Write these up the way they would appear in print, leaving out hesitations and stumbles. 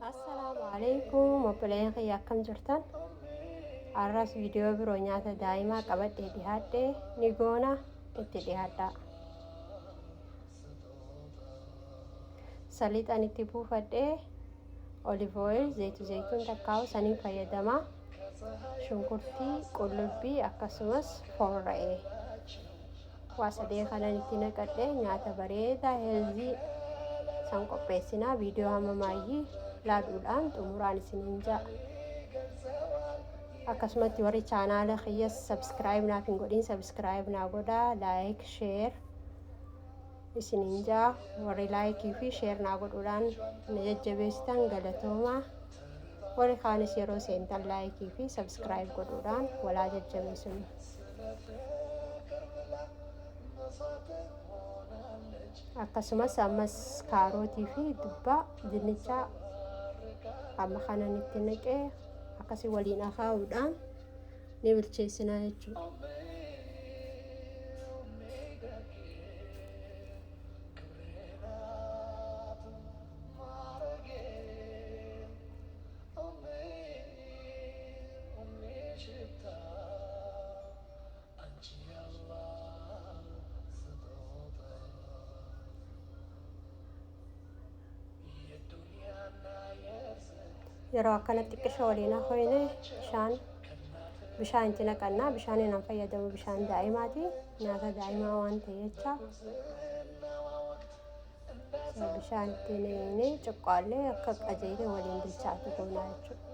Assalamu alaikum obboleen kiyya akkam jirtan arras viidiyoo biroo nyaata daa'imaa qabadhee dhiyaadhe ni goona itti dhiyaadha. Saliixan itti buufadhee olive oil zayituun takkaa'u sanii fayyadama. Shunkurtii, qullubbii akkasumas foon re'ee waa sadee kanan itti naqadhee nyaata bareedaa heelzii san qopheessinaa. Viidiyoo hammamaayyii laaduudhaan xumuraan isiniin ja'a. Akkasumatti warri chaanaala kiyya subscribe naaf hin godhin subscribe naa godhaa, like share isiniin ja'a. Warri like fi share naa godhuudhaan na jajjabeessitan galatoomaa. Warri kaanis yeroo seentan like fi subscribe godhuudhaan walaa jajjabeessinu. Akkasumas ammas kaarootii fi dubbaa dinnichaa amma kanan itti naqee akkasii waliin akaa'uudhaan ni bilcheessinaa jechuudha. Yeroo akkanatti xiqqisha waliin hoyne bishaan itti naqannaa. Bishaan nan fayyadamu bishaan daa'imaati. Nyaata daa'imaa waan ta'e jecha bishaan itti naqnee cuqqaallee akka qajeelee waliin bilchaatu goonaa jechuudha.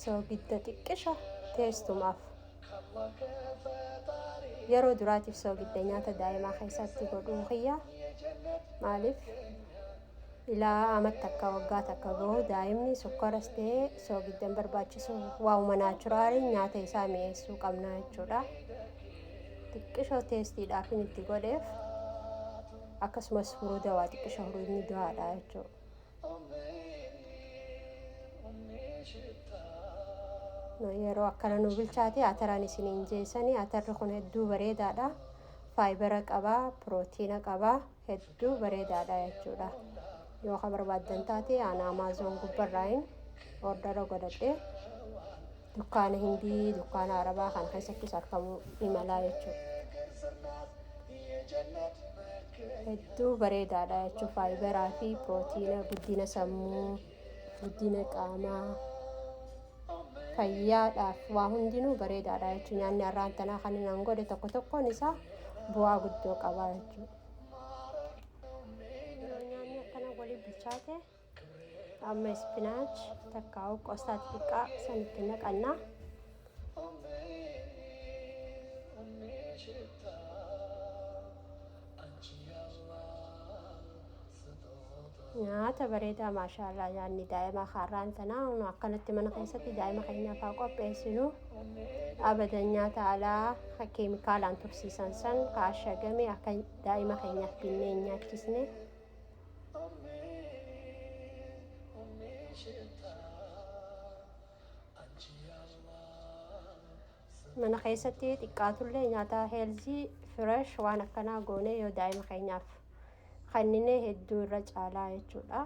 Soogidda xiqqisha teessumaaf yeroo duraatiif soogidda nyaata daa'imaa keessatti godhuu kiyya maaliif ilaa amata takka waggaa takka gahu daa'imni sukkaras ta'ee soogidda barbaachisu waa'uma naachuraali nyaata isaa mi'eessuu qabna jechuudha. Xiqqisha teestiidhaaf itti godheef akkasumas furuuda waa xiqqisha furuudni du'aadha jechuudha. Yeroo akkana nu bilchaate ataraan isiniin jeessanii atarri kun hedduu bareedaadha. Faayibara qabaa, pirootiina qabaa, hedduu bareedaadha jechuudha. Yoo ka barbaaddan taate ana Amazon gubbarraayin ordara godhadhee dukkaana Hindii, dukkaana Arabaa kan keessattis argamuu imalaa jechuudha. Hedduu bareedaadha jechuudha. Faayibaraa fi pirootiina, guddina sammuu, guddina qaamaa, fayyaadhaaf waa hundinuu bareedaadha jechuudha. Nyaanni har'aan tanaa kan nan godhe tokko tokkoon isaa bu'aa guddoo qaba jechuudha. Nyaanni akkana waliin bilchaate amma ispinaach takkaa'u qostaa xiqqaa san itti naqannaa. Nyaata bareedaa maashaallah nyaanni daa'imaa har'aan tanaa akkanatti mana keessatti daa'ima keenyaaf haa qopheessinu. Abadan nyaata alaa keemikaalaan tursiisan san kaashagame akka daa'ima keenyaaf binnee hin nyaachisne. Mana keessatti xiqqaatullee nyaata heelzii fresh waan akkanaa goonee yoo daa'ima keenyaaf kanneen hedduu irra caalaa jechuudha.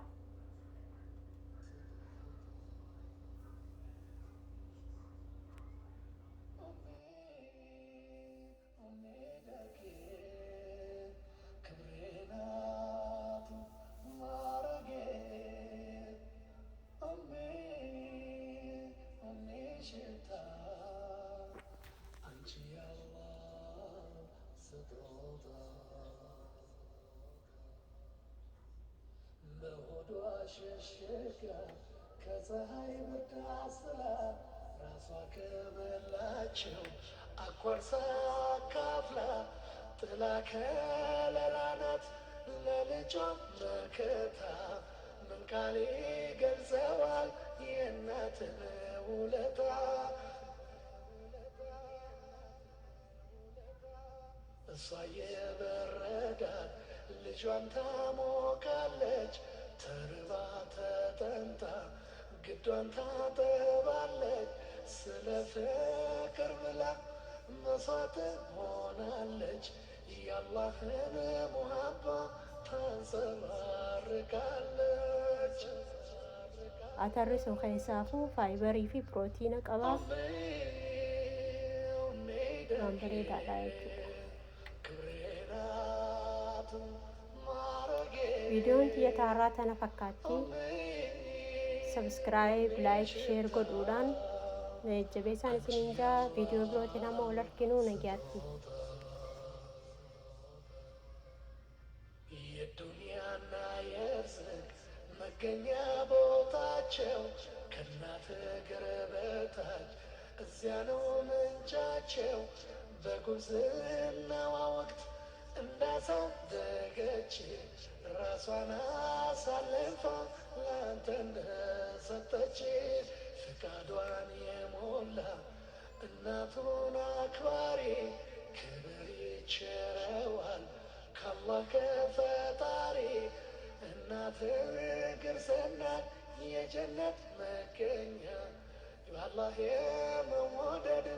ከፀሐይ ብርድ አስላ ራሷ ከበላቸው አኮርሳ ካፍላ ጥላ ከለላ ናት ለልጇ መከታ ምን ቃል ይገልጸዋል የእናትን ውለታ እሷ የበረዳት ልጇን ታሞቃለች። ተርባ ተጠንታ ግዷን ታጠባለች። ስለ ፍቅር ብላ መስዋዕት ሆናለች። የአላህን ሙሀባ ታንጸባርቃለች። አተርሪ ሱን ከይሳፉ ፋይበሪ ፊ ፕሮቲነ ቀባ ማንበሬ ዳዳየቹ ቪዲዮን ትየታራ ተነፈካቲ ሰብስክራይብ ላይክ ሼር ጎዱዳን ጀቤሳን ሲንጃ ቪዲዮ ብሮቲናማ ወለርኪኑ ነጊያቲ የዱንያና የርዝቅ መገኛ ቦታቸው ከእናት እግር በታች እዚያ ነው ምንጫቸው። በጉብዝናዋ ወቅት እንዳሳደገች ራሷን አሳልፋ ላንተ እንደሰጠች ፍቃዷን የሞላ እናቱን አክባሪ ክብር ይቸረዋል ከአላህ ከፈጣሪ። እናት እግር ስናት የጀነት መገኛ በአላህ የመወደድ